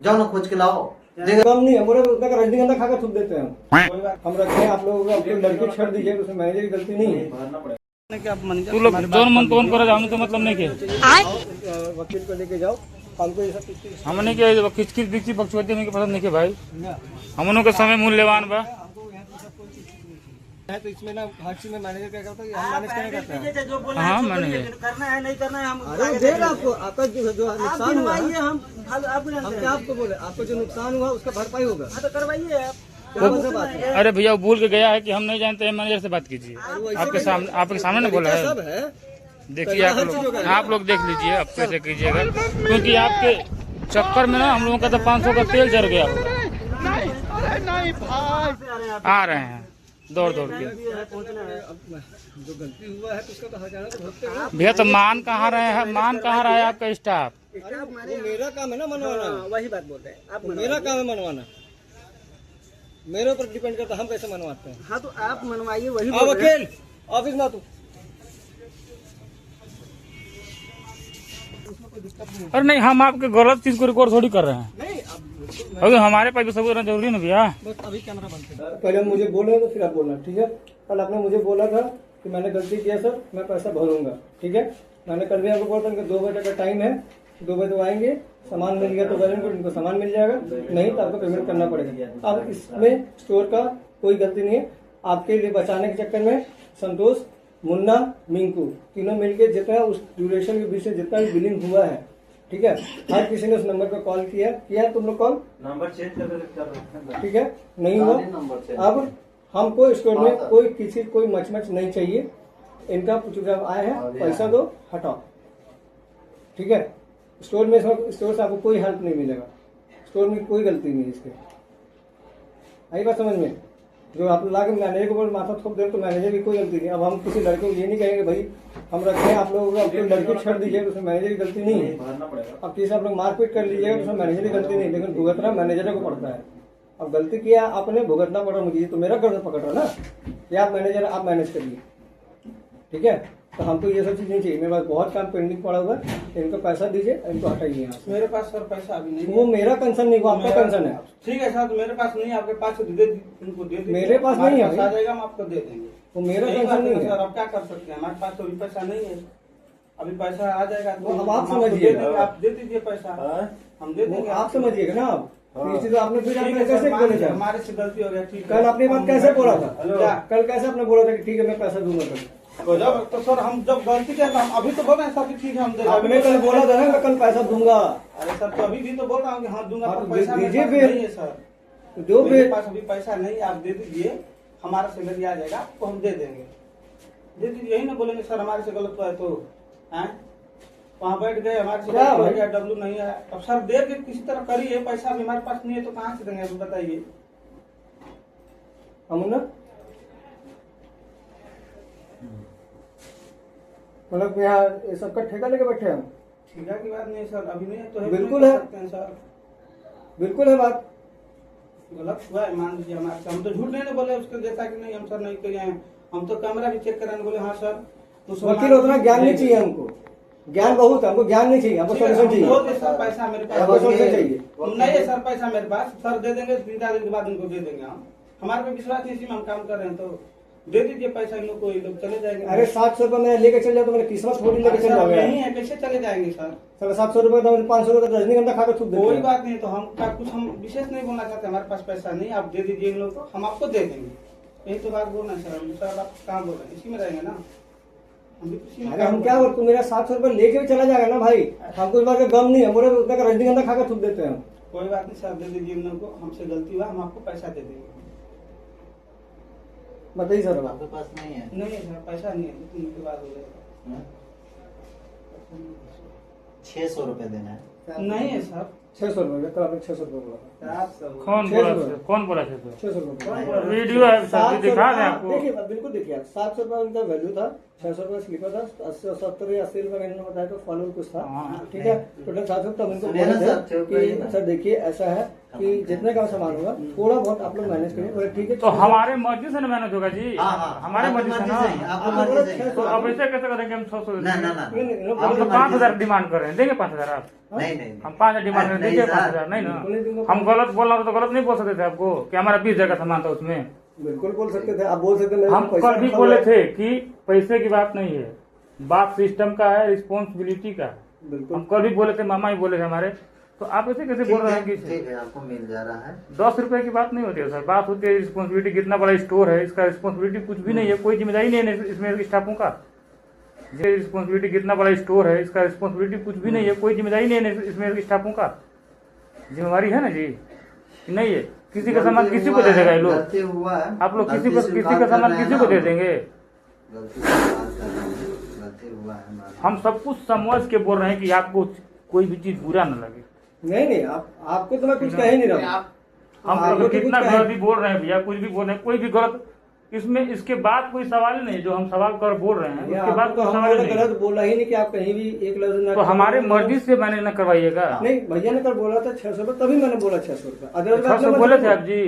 जाओ ना खोज के लाओ। कम नहीं है, बोले उतना का रजनीगंधा खाकर थूक देते हैं हम रखे हैं। आप लोग अपने लड़के छेड़ दीजिए, उसमें मैनेजर की गलती नहीं है। तू लोग जोन मन तोन करे हमने तो मतलब नहीं किया। वकील को लेके जाओ, हमको ये सब हमने के किचकिच दिखती बकचोदी में पसंद नहीं के भाई, हमनों के समय मूल्यवान बा है। तो इसमें ना हर चीज में मैनेजर क्या करता है, हम मैनेज करने करते हैं। हाँ मैनेजर करना है नहीं करना है हम अरे देगा आपको, आपका जो नुकसान हुआ है, हम क्या आपको बोले, आपको जो नुकसान हुआ उसका भरपाई होगा। तो करवाइए आप। क्या मतलब बात है? अरे भैया वो भूल के गया है कि हम नहीं जानते हैं, मैनेजर से बात कीजिए। आपके सामने ना बोला सब है, है। देखिए आप लोग देख लीजिए, आप कैसे कीजिएगा, क्योंकि आपके चक्कर में ना हम लोगों का तो 500 का तेल जल गया होगा। आ रहे हैं दौड़ दौड़ के। जो गलती हुआ है तो उसका तो हर्जाना तो भरते हैं। भैया तो मान कहाँ रहे हैं, मान कहाँ रहा है आपका स्टाफ? अरे वो मेरा काम है ना मनवाना, वही बात बोल रहे हैं आप। मेरा काम है मनवाना, मेरे ऊपर डिपेंड करता है हम कैसे मनवाते हैं। हाँ तो आप मनवाइए, वही हाँ वकील ऑफिस में तू। अरे नहीं, हम आपके गलत चीज को रिकॉर्ड थोड़ी कर रहे हैं। नहीं अभी हमारे पास भी सबूत रहना जरूरी ना भैया। बस अभी कैमरा बंद कर। पहले मुझे बोले तो फिर आप बोलना, ठीक है। कल आपने मुझे बोला था कि मैंने गलती किया सर, मैं पैसा भरूंगा, ठीक है। मैंने कल भी आपको बोला था कि 2 बजे का टाइम है, 2 बजे तो आएंगे, सामान मिल गया तो करेंगे, उनको सामान मिल जाएगा, नहीं तो आपको पेमेंट करना पड़ेगा। अब इसमें स्टोर का कोई गलती नहीं है। आपके लिए बचाने के चक्कर में संतोष, मुन्ना, मिंकू तीनों मिलके जितना उस ड्यूरेशन के बीच में जितना भी बिलिंग हुआ है, ठीक है, हर किसी ने उस नंबर पर कॉल किया तुम लोग कॉल नंबर चेंज कर, ठीक है, नहीं हुआ। अब हमको स्टोर में कोई किसी कोई मच नहीं चाहिए। इनका चुनाव आए हैं, पैसा दो, हटाओ, ठीक है। स्टोर से आपको कोई हेल्प नहीं मिलेगा, स्टोर में कोई गलती नहीं है इसके। आई बात समझ में? जो आप ला के मैनेजर के ऊपर माथा थोप दे तो मैनेजर की कोई गलती नहीं। अब हम किसी लड़के को ये नहीं कहेंगे भाई हम रखे हैं, आप लोग अपने लड़के छेड़ दीजिए, उसमें मैनेजर की गलती नहीं है। अब किसी आप लोग मारपीट कर लीजिएगा तो उसमें मैनेजर की गलती नहीं, लेकिन भुगतना मैनेजर को पड़ता है। अब गलती किया आपने, भुगतना पड़ा मुझे, तो मेरा गर्दन पकड़ रहा ना, या आप मैनेजर आप मैनेज करिए, ठीक है। तो हमको ये सब चीज नहीं चाहिए। मेरे पास बहुत काम पेंडिंग पड़ा हुआ है, इनको पैसा दीजिए, इनको हटाइए यहाँ से। मेरे पास सर पैसा अभी नहीं है। वो मेरा कंसर्न नहीं, वो आपका कंसर्न है। ठीक है सर, तो मेरे पास नहीं है, आपके पास दे उनको दे दीजिए। मेरे पास नहीं है, आ जाएगा, हम आपको दे देंगे। वो मेरा यही कंसर्न बात नहीं है है सर, अब क्या कर सकते हैं, हमारे पास तो अभी पैसा नहीं है। अभी पैसा आ जाएगा तो वो अब आप हम आपको समझिए। दे देंगे, आप दे दीजिए पैसा, हम दे देंगे। आप समझिए ना। आप इस चीज आपने फिर ठीक आपने है कैसे सर, बोले थे? हमारे से गलती हो गया, ठीक है। कल अपनी बात कैसे बोला था? क्या? कल कैसे आपने बोला था कि ठीक है मैं पैसा दूंगा कल? तो सर हम जब गलती किया तो हम अभी तो बोल रहे हैं सर कि ठीक है हम दे। आपने कल बोला था ना मैं कल पैसा दूंगा, अरे सर तो अभी भी तो बोल रहा हूँ कि हाँ दूंगा, हाँ, पर तो पैसा मेरे दीजिए पास फिर। नहीं है सर। तो जो मेरे फिर पास अभी पैसा नहीं, आप दे दीजिए, हमारा सैलरी आ जाएगा, आपको हम दे देंगे। दे दीजिए, यही ना बोलेंगे सर हमारे से गलत हुआ है तो हैं? वहाँ बैठ गए, हमारे से क्या गलत हो भाई? गया, डब्लू नहीं है। अब सर दे के किसी तरह करिए, पैसा अभी हमारे पास नहीं है तो कहाँ से देंगे अभी बताइए। हम मतलब यहाँ ये सबका ठेका लेके बैठे हम। ठीका की बात नहीं है सर, अभी नहीं है तो बिल्कुल नहीं है। कर सकते हैं सर। बिल्कुल है बात। गलत हुआ है, मान लीजिए हमारे से। हम तो झूठ नहीं बोले उसके जैसा कि नहीं हम सर नहीं किए हैं। हम तो कैमरा भी चेक कराने बोले हाँ सर। तो वकील उतना ज्ञान नहीं चाहिए हमको, ज्ञान बहुत है, हमको ज्ञान नहीं चाहिए, हमको सोल्यूशन चाहिए। बोल दे सर पैसा मेरे पास हमको सोल्यूशन चाहिए। नहीं है सर, पैसा मेरे पास सर दे देंगे, 3-4 दिन के बाद उनको दे देंगे हम। हमारे पे विश्वास है, इसी में हम काम कर रहे हैं, तो दे दीजिए पैसा इन लोग को, ये लोग चले जाएंगे। अरे 700 रुपये मैं लेके चल जाऊँ तो मेरी किस्मत थोड़ी लेके चल जाऊंगा। नहीं है, कैसे चले जाएंगे सर? 750 रुपये तो 500 रुपये तो रजनीगंधा खाकर थूक देते कोई हैं। बात नहीं, तो हम का कुछ हम विशेष नहीं बोलना चाहते, हमारे पास पैसा नहीं, आप दे दीजिए इन लोग को, हम आपको दे देंगे। यही तो बात बोलना है सर। सर आप कहाँ बोल रहे हैं, इसी में रहेंगे ना हम भी इसी में। अरे हम क्या तू मेरा 700 रुपये लेके भी चला जाएगा ना भाई, हमको इस बात का गम नहीं है। बोले उतना का रजनीगंधा खाकर थूक देते हैं। कोई बात नहीं सर, दे दीजिए इन लोग को, हमसे गलती हुआ, हम आपको पैसा दे देंगे। बताइए सर। आपके पास नहीं है? नहीं है सर, पैसा नहीं है, 2 दिन के बाद हो जाएगा। 600 रुपए देना है। नहीं है सर। 600 रुपये, कल आपने 600 रुपये बोला था। कौन बोला 600 रुपये वीडियो है सर, दिखा दें आपको। देखिए बिल्कुल देखिए, 700 रुपये उनका वैल्यू था, 600 रुपये स्लीपर था, 70 या 80 रुपये इन्होंने बताया तो फॉलो कुछ था, ठीक है। टोटल 700 तब उनको बोले थे कि सर देखिए ऐसा है कि जितने का सामान होगा थोड़ा बहुत आप लोग मैनेज करिए। बोले ठीक है। तो हमारे मर्जी से ना मैनेज होगा जी, हाँ, हमारे मर्जी से ना। आपको मर्जी से। तो अब ऐसे कैसे करेंगे हम 600? ना हम तो 5000 डिमांड कर रहे हैं, देंगे 5000 आप? नहीं नहीं हम 5000 डिमांड दीजिए 5,000 नहीं बिल्कुल नहीं ना। दूंगा। हम गलत बोल रहे हो तो गलत नहीं बोल सकते थे आपको कि हमारा 20,000 का सामान था उसमें। बिल्कुल बोल सकते थे, आप बोल सकते थे हम कल भी बोले थे कि पैसे की बात नहीं है, बात सिस्टम का है, रिस्पॉन्सिबिलिटी का। बिल्कुल हम कल भी बोले थे, मामा ही बोले थे हमारे, तो आप ऐसे कैसे बोल रहे हैं कि ठीक है, आपको मिल जा रहा है। 10 रुपए की बात नहीं होती है सर, बात होती है रिस्पॉन्सिबिलिटी। कितना बड़ा स्टोर है, इसका रिस्पॉन्सिबिलिटी कुछ भी नहीं है, कोई जिम्मेदारी नहीं है इसमें स्टाफों का। ये रिस्पॉन्सिबिलिटी कितना बड़ा स्टोर है, इसका रिस्पॉन्सिबिलिटी कुछ भी नहीं है, कोई जिम्मेदारी नहीं है इसमें स्टाफों का। जिम्मेवारी है ना जी, नहीं है। किसी का सामान किसी को दे देगा ये लोग, गलती हुआ है। आप लोग किसी का सामान किसी को दे देंगे। गलती हुआ है। हम सब कुछ समझ के बोल रहे हैं कि आपको कोई भी चीज बुरा न लगे। नहीं, आपको तो मैं कुछ कह ही नहीं रहा हूँ। हम आपको अगर तो कितना कुछ गलत भी बोल रहे हैं भैया, कुछ भी बोल रहे हैं, कोई भी गलत, इसमें इसके बाद कोई सवाल ही नहीं। जो हम सवाल कर बोल रहे हैं उसके बाद तो कोई हम सवाल ही नहीं। गलत बोला ही नहीं कि आप कहीं भी एक लफ्ज ना। तो हमारे मर्जी से मैंने न करवाइएगा। नहीं, भैया ने कल बोला था 600 रुपये, तभी मैंने बोला 600 रुपये। अदरवाइज 600 बोले थे आप जी,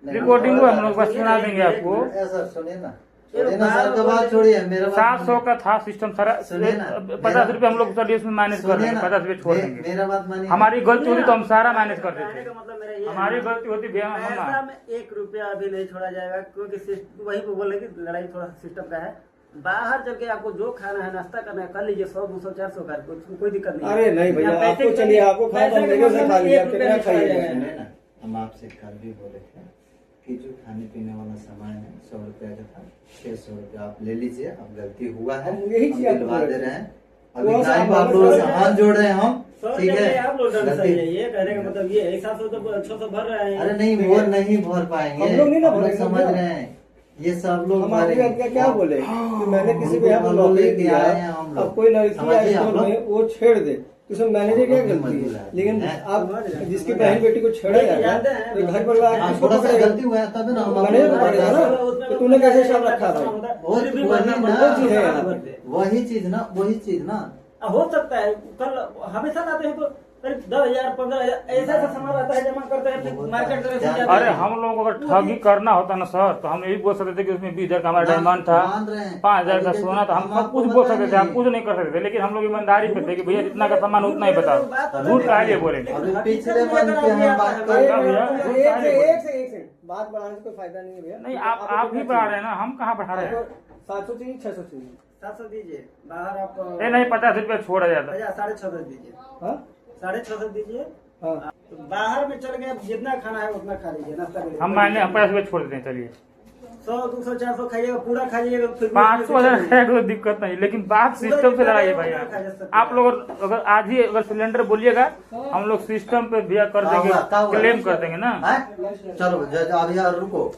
रिकॉर्डिंग हुआ, हम लोग बस सुना देंगे आपको। सर सुनिए ना, सर का बात छोड़िए, मेरा 700 का था सिस्टम सारा। सुनिए ना। 50 रुपए हम लोग चलिए उसमें मैनेज कर देंगे, 50 रुपए छोड़ देंगे। मेरा बात मानिए। हमारी गलती होती तो हम सारा मैनेज कर कहने देते। का मतलब मेरा ये हमारी है, गलती होती भैया पैसा मम्मा। में 1 रुपया अभी नहीं छोड़ा जाएगा, क्योंकि वही को बोले कि लड़ाई थोड़ा सिस्टम का है। बाहर जब के आपको जो खाना है, नाश्ता करना है, कर लीजिए, 100, 200, 400 का, कोई दिक्कत नहीं है। अरे नहीं भैया, यहाँ आपको चलिए, आपको खाना पैसे के मेरे से मामले खा में लिया, 1 रुपया कितना नहीं छोड़ा खाइएगा? जाएगा। सुनिए ना, हम आपसे कल भी बोले थे कि जो खाने पीने वाला सामान है 100 रुपया का था, 600 रुपया आप ले लीजिए। अब गलती हुआ है, हम यही चीज आपको दिलवा बोल दे रहे रहे हैं। हैं। अभी थोड़ा सा टाइम आप आप लोगों से लोग- हाथ जोड़ रहे हैं हम, 100 ठीक है। आप लोग डर सही है, गलती- ये कहने का मतलब ये है, 700 तो 600 भर रहे हैं। अरे नहीं, वो नहीं भर पाएंगे, हम लोग नहीं ना हम लोग भरेंगे समझ ना। रहे हैं, ये सब लोग हम आपकी भरेंगे। बात क्या बोले कि मैंने किसी को यहाँ पर हम लोग नौकरी लेके दिया, आए हैं हम लोग। अब कोई लड़की समझिए है आप स्टोर लोग। में, वो छेड़ दे, तो उसमें मैनेजर क्या हम लोग गलती मजबूर है? हैं। लेकिन हैं? आप जिसकी बहन बेटी को छेड़ा लेकिन जाएगा जानते हैं, तो घर पर ला हाँ, किसको थोड़ा सा पकड़ेगा? गलती हुआ है तब ना हम मैनेजर को आपको पकड़ेगा ना। बता तो तूने कैसे हिसाब रखा भाई? वही भी वही भरना ना, पड़ता चीज है यार। वही चीज ना हो सकता है कल हमेशा लाते हैं तो करीब 10,000, 15,000 ऐसा सामान आता है, जमा करते हैं, फिर मार्केट तरफ से जाते हैं। अरे हम लोग अगर ठगी करना होता ना सर, तो हम यही बोल सकते थे कि उसमें 20,000 का हमारा डायमंड था, मान रहे हैं। 5,000 का अभी सोना था, हम हम सब आपको कुछ बोल सकते थे, बताएंगे। हम कुछ नहीं कर सकते थे। लेकिन हम लोग ईमानदारी पे थे कि भैया जितना का सामान उतना ही बताओ, झूठ का लिए बोले। अभी पिछले मंथ पे हम बात कर एक रहे हैं। सेकंड, बात बढ़ाने से कोई फायदा नहीं है भैया। नहीं, आप ही बढ़ा रहे हैं ना, हम कहाँ बढ़ा रहे हैं? 700 चाहिए, 600 चाहिए। 700 दीजिए, बाहर आप नहीं 50 रुपया छोड़ा जाता। 650 दीजिए, हाँ 650 दीजिए। हाँ, तो बाहर में चल गए, जितना खाना है उतना खा लीजिए, नाश्ता कर लीजिए। हम मान लें 50 रुपया छोड़ देते हैं, चलिए 100, 200, 400 खाइएगा, पूरा खाइएगा, फिर 500,000 है, कोई दिक्कत नहीं। लेकिन बात सिस्टम से लड़ाई है भैया। आप लोग अगर आज ही अगर सिलेंडर बोलिएगा, हम लोग सिस्टम पे भैया कर क्या देंगे, हुआ? क्लेम कर देंगे ना, हैं? चलो अब यार रुको,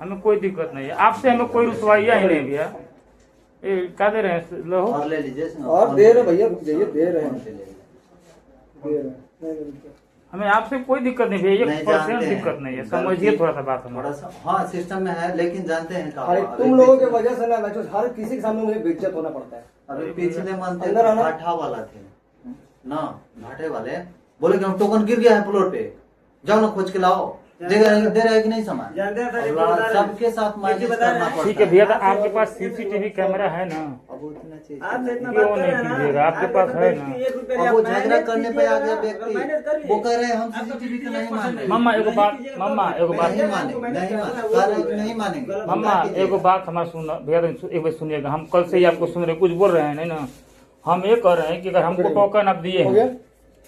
हमें कोई दिक्कत नहीं है। आपसे हमें कोई रुसवाइया ही नहीं भैया। ये क्या दे रहे हैं लोग? और ले लीजिए और दे रहे भैया, रुक जाइए, दे रहे हैं, ले लीजिए। दे रहे हैं। नहीं, हमें आपसे कोई दिक्कत नहीं भैया, नहीं, 1% जानते हैं। दिक्कत नहीं है। समझिए थोड़ा सा बात हमारा। थोड़ा सा हाँ सिस्टम में है, लेकिन जानते हैं क्या अरे हुआ? तुम लोगों की वजह से ना मैं हर किसी के सामने मुझे बेइज्जत होना पड़ता है। अभी पिछले मंथ अंदर आना। घाटा वाला थे ना, घाटे वाले बोले कि हम टोकन गिर गया है फ्लोर पे, जाओ ना खोज के लाओ। दे रहा है कि नहीं सामान? जानते हैं सर, ये अल्लाह, बता रहे हैं। सबके साथ मैनेज ये बता रहे करना हैं। पड़ता ठीक है भैया, तो आपके पास CCTV कैमरा है ना? अब उतना चीज आप इतना क्यों बात कर नहीं रहे हैं ना, कीजिएगा? आपके आप पास इतना है बेइज्जती, ना? 1 रुपया अब वो आप झगड़ा मैनेज करने पे आ गया कीजिएगा, मैनेज कर व्यक्ति, लिए। वो कह रहे हैं हम आपका CCTV को 50% नहीं मान रहे। मम्मा एगो बात, मम्मा एगो बात, नहीं मानेंगे, नहीं मानेंगे, नहीं मानेंगे। मम्मा एगो बात हमारा सुन भैया, तो एक बार सुनिएगा। हम कल से ही आपको सुन रहे, कुछ बोल रहे हैं नहीं ना। हम ये कह रहे हैं कि अगर हमको टोकन आप दिए हो गया? हैं,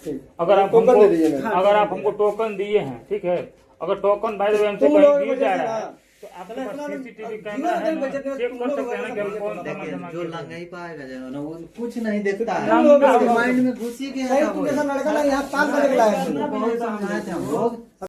ठीक। अगर आप टोकन हमको दे दीजिए मेरे। अगर आप हमको टोकन दिए हैं, ठीक है, अगर टोकन भाई हमसे तुम कहीं लोगों की दिया वजह जा से रहा है, ना। तो आपके चलो, पास इतना CCTV जीवन कैमरा है ना, बचत में चेक तुम कर लोग सकते हैं ना कि हम वजह से कौन बचत सामान में जमा जो किए लग हैं। नहीं पाएगा जो ना, वो कुछ नहीं देखता है, तुम लोग अब माइंड में घुसी के नहीं, तुम जैसा लड़का ना यहाँ काम करने के लायक नहीं। बहुत समझाए थे हम लोग।